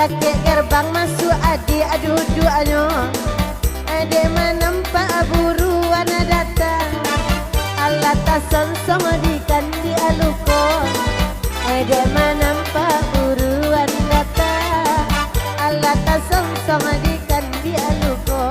Ate gerbang masuk adik aduh-aduhnya. Adik menempat buruan datang. Allah tak sonsong di kandi aluko. Adik menempat buruan datang. Allah tak sonsong di kandi aluko.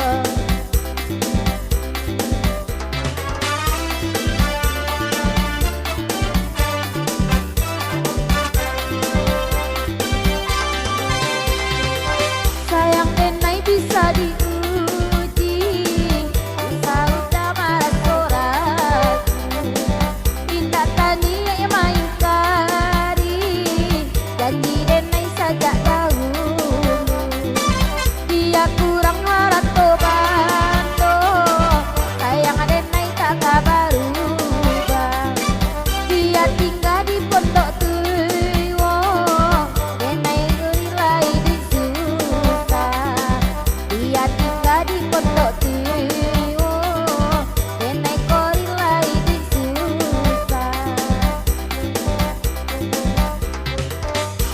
Sayang denai bisa diuji, usah udah marah soraku. Indah tani main kari, janji denai saja dahulu. Dia kurang marah tobanto, sayang denai tak kabar ubah. Dia tinggal di pondok tuwo, denai gerilai di susah. Dia tinggal di pondok tuwo, denai gerilai di susah.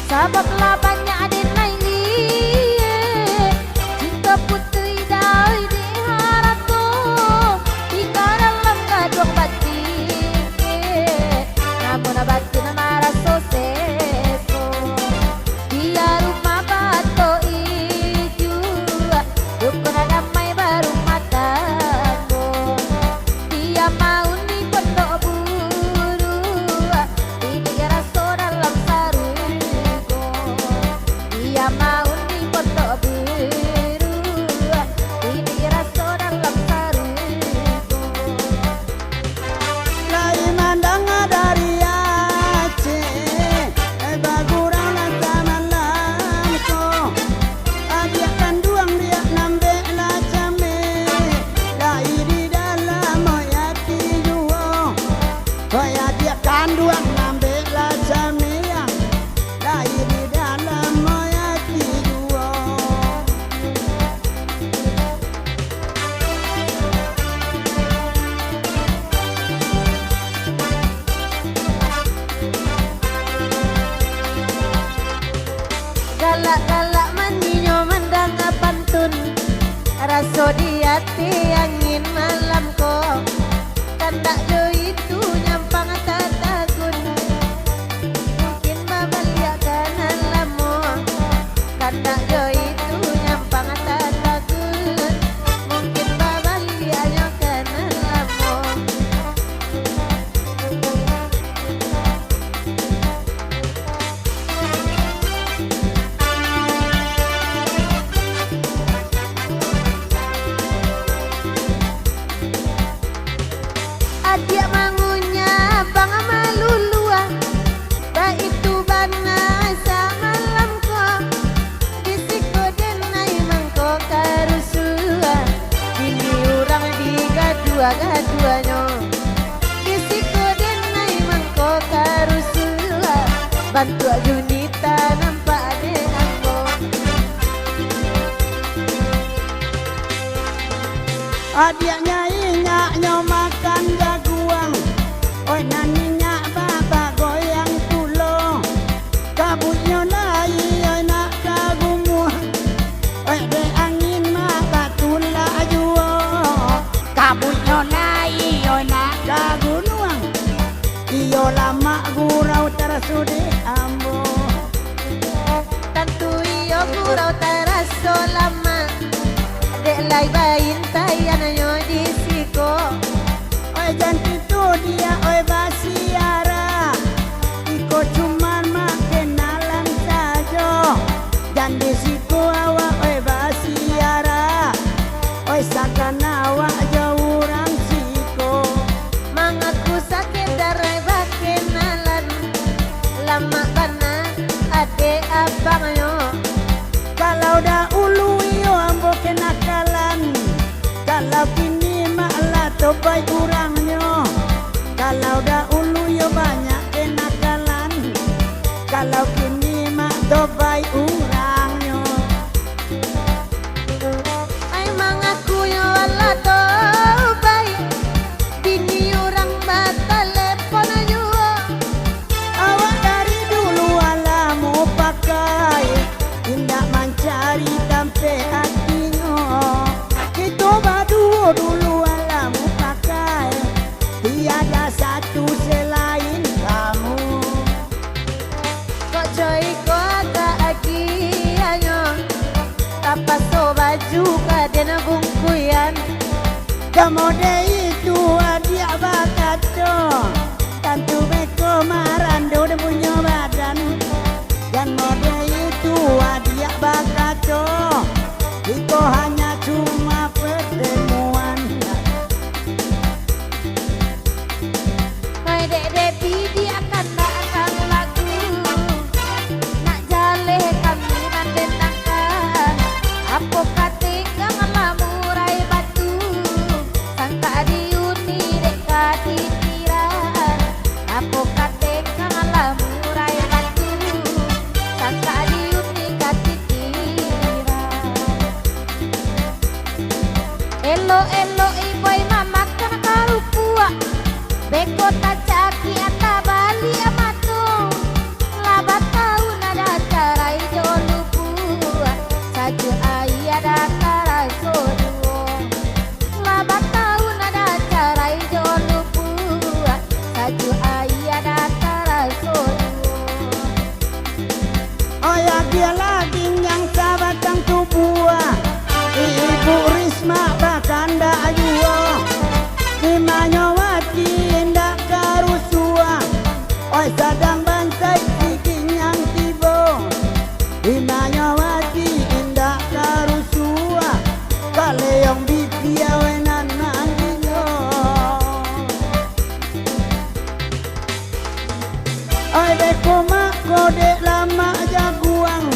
Sabablah banyak denai liat, cinta putri dari diharapku. Tika dalam gadong batin, namun batin marah soseso. Dia rumah batu ijo, dukun damai baru mataku. Dia mau di pondok buru, tidak rasa dalam sarugo. Dia mau di pondok buru, tidak rasa dalam sarugo. Lai mandang dari Aceh, bagurang rasa malamko. Adia kanduang dia nambe la jame, lai di dalam moyati juo. Hoya dia kanduang nambe la jame, lai di dalam moyati juo. Galak-galak mandinyo mandang pantun, raso di hati angin malam ko. Kandak jo itu nyampang tatagun, mungkin babaliakan alamu. Kandak jo itu nyampang tatagun, mungkin babaliakan alamu. Adia mangunya bang malulua, ba itu bana sama lamko. Disiko denai mangko karusua, bini orang digadua-gaduanyo. Disiko denai mangko karusua, bantu Junita nampak denganmu. Adia nyai nyo makan jaguang, oi naninya baba goyang tulo. Kabutnya lai oi nak kagumu, oi de angin maka tula juo. Kabutnya lai oi nak kagunuang, iyo lama gurau terasudi ambo. Tantu iyo kurau taraso lama, dek lai bayin tayan yo disiko. Oi janti tu dia oi basiara, iko cuman makenalan sajo. Dan disiko awak oi basiara, oi sakana awak jauh orang siko. Mangaku sakit darai bakenalan, lama bana ade abang yo. Kalau dahulu iyo ambo kenakalan, kalau kini malah tobai kurangnya. Kalau dahulu yo banyak kenakalan, kalau kini mak tobai urangnya. Kamode itu dia bakato Tantu beko marando dia punya badan Dan mode itu dia bakato Itu hanya cuma pertemuan Hai dek bidi akan datang lagu Nak jale kami mandendangkan Apa kate kangen murai batu Sangka diuni dek katitiran Apa kate kangen murai batu Sangka diuni katitiran Elo iboy mama kana karupua Beko tacaki ata bali amato Laba tau nada carai jolupu Saju ai ada cara soduo Laba tau nada carai jolupu Saju ai ada cara soduo Oh ya dia lagi yang sabatang tubuh Ibu Risma bahkan dak ajuo Dimanyawati indak karusua Oi sadang bansai siking yang tibo Dimanyawati indak karusua Kaleong bitia wenan nangino Oi beko mak kode lama jaguang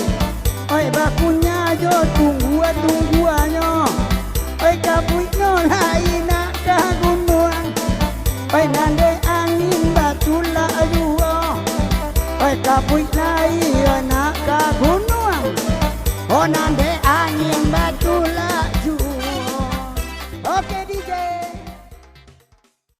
Oi bakunya jo tungguanyo Oi kapuik no laina kagunduang Oi nande angin batula ajuo Oi kapuik lai anak kagunduang Oh nande angin